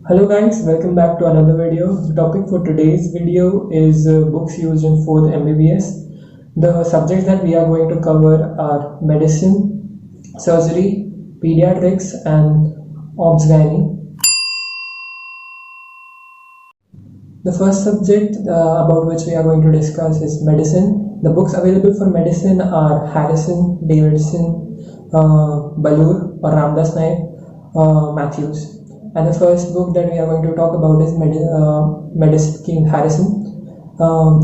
Hello guys, welcome back to another video. The topic for today's video is books used in 4th MBBS. The subjects that we are going to cover are medicine, surgery, pediatrics and obs gynae. The first subject about which we are going to discuss is medicine. The books available for medicine are Harrison, Davidson, BOLOOR or RAMDAS, MATHEWS. And the first book that we are going to talk about is Medicine King Harrison.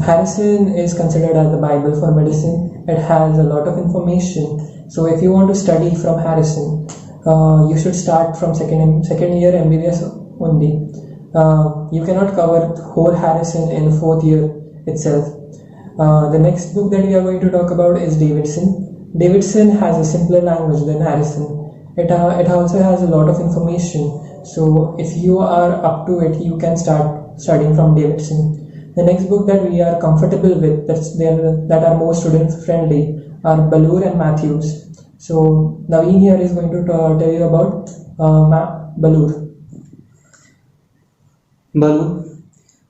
Harrison is considered as the Bible for medicine. It has a lot of information. So if you want to study from Harrison, you should start from second year MBBS only. You cannot cover whole Harrison in the 4th year itself. The next book that we are going to talk about is Davidson. Davidson has a simpler language than Harrison. It also has a lot of information. So if you are up to it, you can start studying from Davidson. The next book that we are comfortable with, that are more student friendly, are BOLOOR and MATHEWS. So Naveen here is going to tell you about BOLOOR.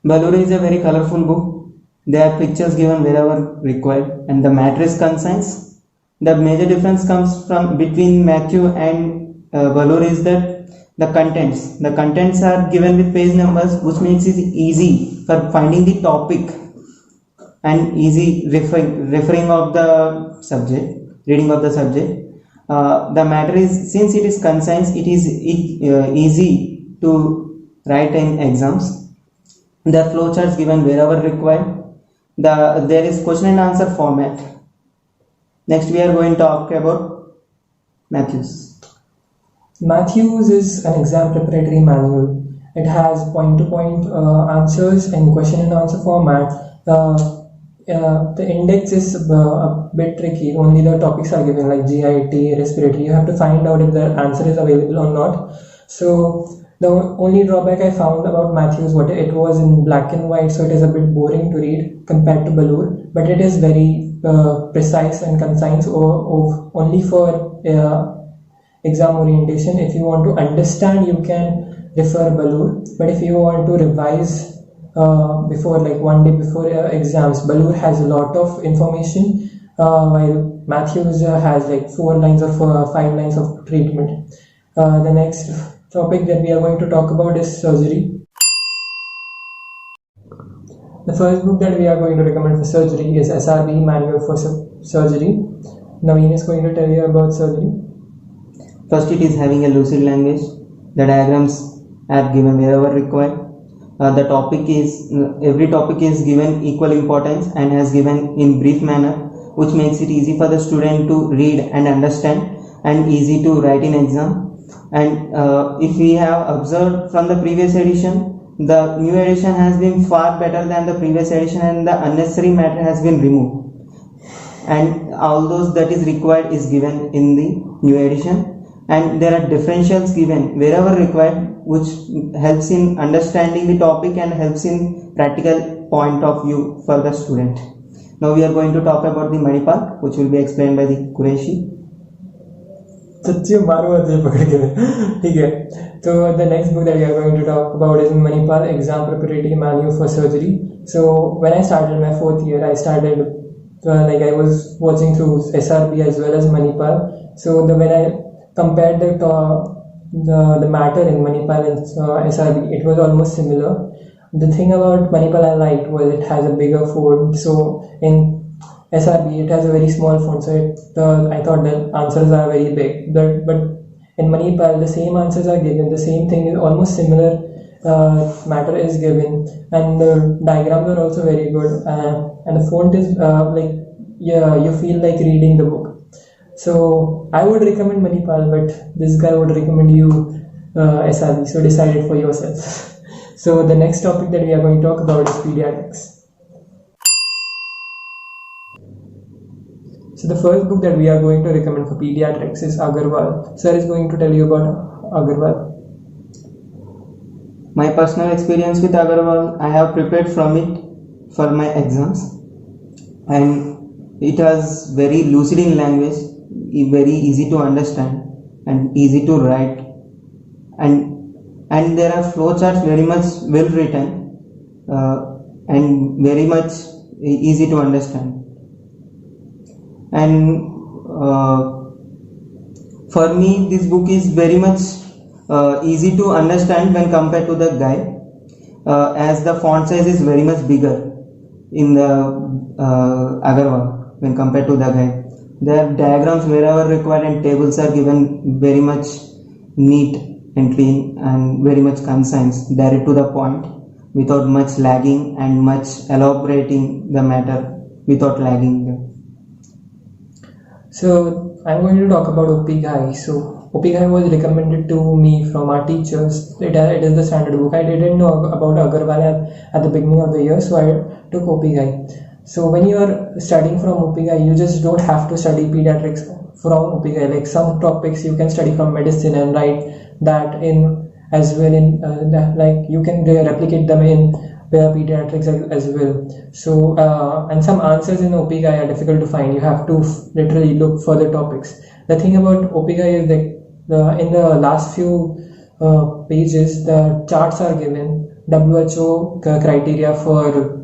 BOLOOR is a very colorful book. There are pictures given wherever required, and the matter is concise. The major difference comes from between MATHEW and BOLOOR is that the contents are given with page numbers, which makes it easy for finding the topic and easy referring of the subject, reading of the subject. The matter is, since it is concise, it is easy to write in exams. The flowcharts given wherever required. There is question and answer format. Next we are going to talk about MATHEWS. MATHEWS is an exam preparatory manual. It has point-to-point answers in question and answer format. The index is a bit tricky. Only the topics are given like GIT, respiratory. You have to find out if the answer is available or not. So the only drawback I found about MATHEWS was it was in black and white, so it is a bit boring to read compared to BOLOOR. But it is very precise and concise, only for exam orientation. If you want to understand, you can refer BOLOOR, but if you want to revise before, like one day before exams, BOLOOR has a lot of information, while MATHEWS has like 4 lines or 5 lines of treatment. The next topic that we are going to talk about is surgery. The first book that we are going to recommend for surgery is SRB Manual for Surgery. Naveen is going to tell you about surgery. First, it is having a lucid language. The diagrams are given wherever required. The topic is, every topic is given equal importance and has given in brief manner, which makes it easy for the student to read and understand and easy to write in exam. And if we have observed from the previous edition, the new edition has been far better than the previous edition, and the unnecessary matter has been removed. And all those that is required is given in the new edition. And there are differentials given wherever required, which helps in understanding the topic and helps in practical point of view for the student. Now we are going to talk about the MANIPAL, which will be explained by the Qureshi. So the next book that we are going to talk about is MANIPAL Exam Preparatory Manual for Surgery. So when I started my 4th year, I started I was watching through SRB as well as MANIPAL. So when I compared the matter in MANIPAL and SRB, it was almost similar. The thing about MANIPAL I liked was it has a bigger font. So in SRB it has a very small font, so I thought the answers are very big. But in MANIPAL the same answers are given, the same thing is almost similar matter is given, and the diagrams are also very good, and the font is you feel like reading the book. So I would recommend MANIPAL, but this guy would recommend you SRB, so decide it for yourself. So the next topic that we are going to talk about is pediatrics. So the first book that we are going to recommend for pediatrics is Agarwal. Sir is going to tell you about Agarwal. My personal experience with Agarwal, I have prepared from it for my exams, and it has very lucid in language, very easy to understand and easy to write, and and there are flowcharts very much well written and very much easy to understand. And for me, this book is very much easy to understand when compared to the Ghai, as the font size is very much bigger in the Agarwal when compared to the Ghai. There are diagrams wherever required and tables are given very much neat and clean and very much concise, direct to the point, without much lagging and much elaborating the matter without lagging. So I'm going to talk about OP Ghai. So OP Ghai was recommended to me from our teachers. It is the standard book. I didn't know about Agarwal at the beginning of the year, so I took OP Ghai. So when you are studying from OP Ghai, you just don't have to study pediatrics from OP Ghai. Like some topics you can study from medicine and write that in as well in like you can replicate them in pediatrics as well. So and some answers in OP Ghai are difficult to find. You have to literally look for the topics. The thing about OP Ghai is that in the last few pages the charts are given, WHO criteria for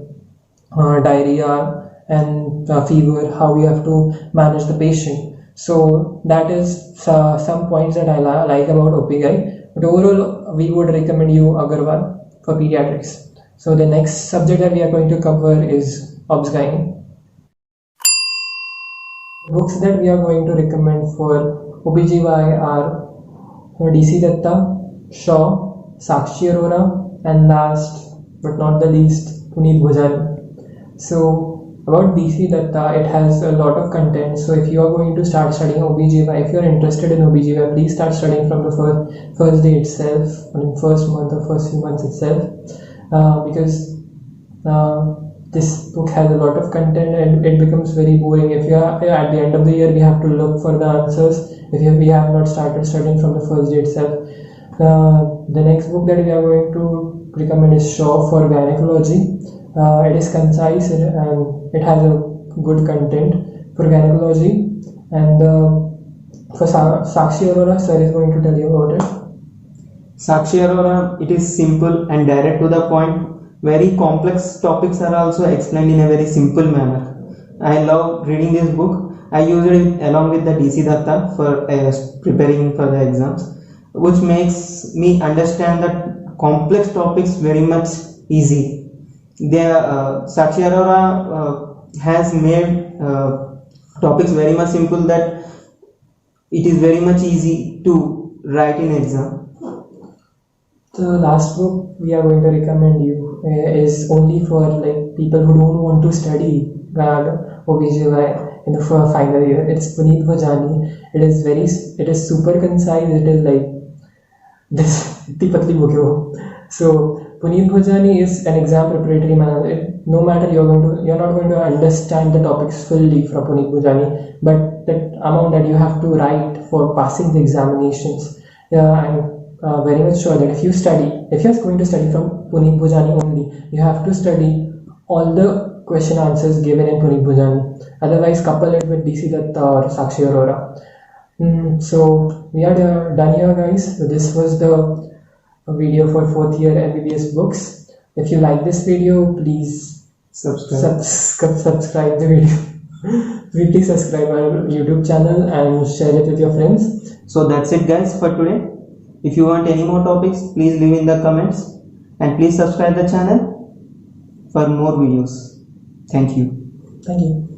diarrhea and fever, how we have to manage the patient. So that is some points that I like about OP Ghai. But overall, we would recommend you Agarwal for pediatrics. So the next subject that we are going to cover is Obs-Gyne. Books that we are going to recommend for OBGY are DC Dutta, Shaw, Sakshi Arora, and last but not the least, Punit Bhojani. So about DC Dutta, it has a lot of content. So if you are going to start studying OBGY, if you are interested in OBGY, please start studying from the first day itself, or in first month or first few months itself, because this book has a lot of content and it becomes very boring. If you are at the end of the year, we have to look for the answers if we have not started studying from the first day itself. The next book that we are going to recommend is Shaw for Gynecology. It is concise and it has a good content for gynecology. And for Sakshi Arora, sir is going to tell you about it. Sakshi Arora, it is simple and direct to the point. Very complex topics are also explained in a very simple manner. I love reading this book. I use it along with the DC Dutta for preparing for the exams, which makes me understand that complex topics very much easy. Sakshi Arora has made topics very much simple that it is very much easy to write in exam. The last book we are going to recommend you is only for like people who don't want to study OBGY in the final year. It's Punit Bhojani. It is super concise. It is like this patli book hai. So Punit Bhojani is an exam preparatory manual. No matter you're not going to understand the topics fully from Punit Bhojani, but the amount that you have to write for passing the examinations, I'm very much sure that if you're going to study from Punit Bhojani only, you have to study all the question answers given in Punit Bhojani. Otherwise, couple it with DC Dutta or Sakshi Arora. So we are done here, guys. So this was the video for 4th year MBBS books. If you like this video, please subscribe the video. Please subscribe our YouTube channel and share it with your friends. So that's it, guys, for today. If you want any more topics, please leave in the comments and please subscribe the channel for more videos. Thank you. Thank you.